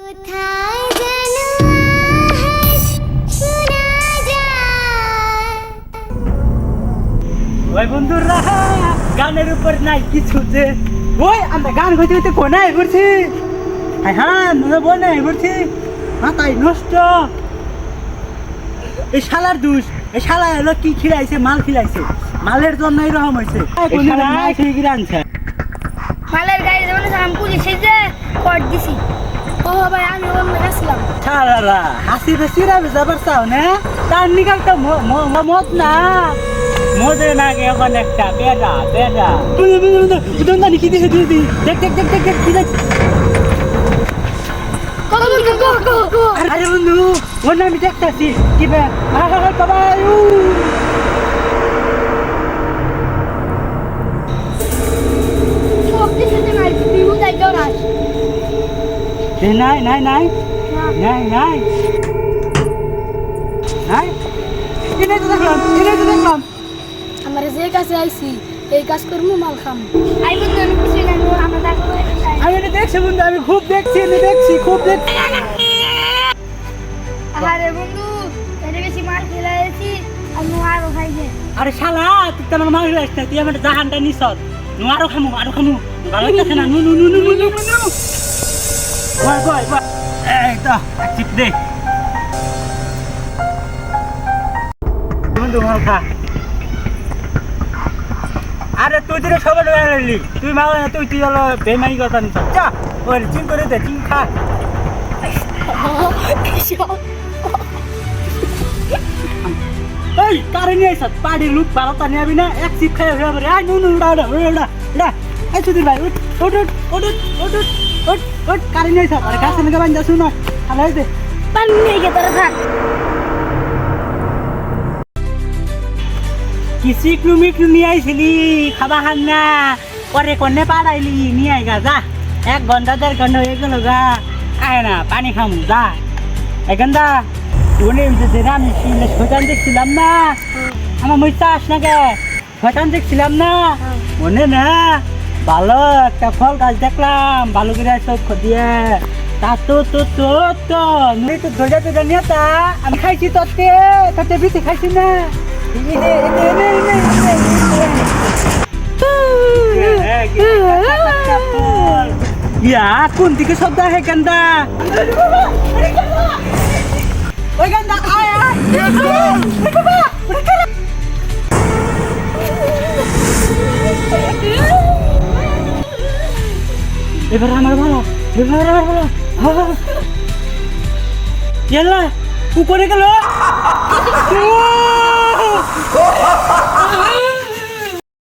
ওই বন্ধুরা গানের উপর নাই কিছু যে ওই আমরা গান গাইতে গাইতে কোনায় ঘুরছি হ্যাঁ বনে ঘুরছি মাথায় নষ্ট এই শালার দুষ এই শালা হলো কি খিলাইছে মাল খিলাইছে মালের জন্য এরকম হয়েছে মালের গাড়ি যেমন আমি পুলিশে যে কর দিছি ও ভাই আমি অন্য গেছিলাম শালারা হাসি বেশি রাবে যাবার চাও না তার নিকাল তো মত না মজে না গে এখন একটা বেড়া বেড়া তুই জানি কি দিছে দিদি দেখ দেখ দেখ দেখ দেখ কি দেখ আরে বন্ধু ওর নাম দেখতেছি কি বে বাবা নাই নাই নাই নাই নাই নাই এটাই তো দেখলাম আমার যে কাছে আইছি এই কাজ করবো মাল খাম আই বন্ধু আমি কিছু জানি আমরা দেখো আমি এটা দেখছি বন্ধু আমি খুব দেখছি খুব দেখছি আরে বন্ধু এটা বেশি মাল খেলাইছি আমি আরো খাইছে আরে শালা তুই তো আমার মাল খাইছ না তুই আমার জাহানটা নিছ নু আরো খামু ভালো লাগছে না নু বয় এই তো এক চিপ দে বন্ধু মাল খা আরে তুই দিলে সবাই রইলি তুই মাল না তুই হলো বেমানি কথা নিছ যা ওই চিন করে দে চিন খা এই কারে নিয়ে আইছ পাড়ি লুট বারোটা নিয়ে আবি না এক চিপ খাই হয়ে রে নু উড়া এই সুধীর ভাই উঠ কারে নিয়ে আইছ আরে গাছ থেকে বান্ধা শুনো আলাই দে পানি নিয়ে গে তোরা থাক কিসি ক্লুমি নিয়ে আইছিলি খাবা খান না পরে কোনে পাড়াইলি নিয়ে আইগা যা 1 ঘন্টা 1.5 ঘন্টা হয়ে গেল গা আয় না পানি খামু যা এখানটা ওনে যে আমি শয়তান দেখছিলাম না আমার মই চাস না কে শয়তান দেখছিলাম না মনে না ভালো একটা ফল গাছ দেখলাম ভালো করে সব দিয়ে তা তো নই তো ধরে নিয়ে তা আমি খাইছি তোতে বেশি খাইছি না ইয়া কোন দিকে শব্দ আছে গান্দা ওই গান্দা আয় এবার আমার ভালো এলা উপরে গেল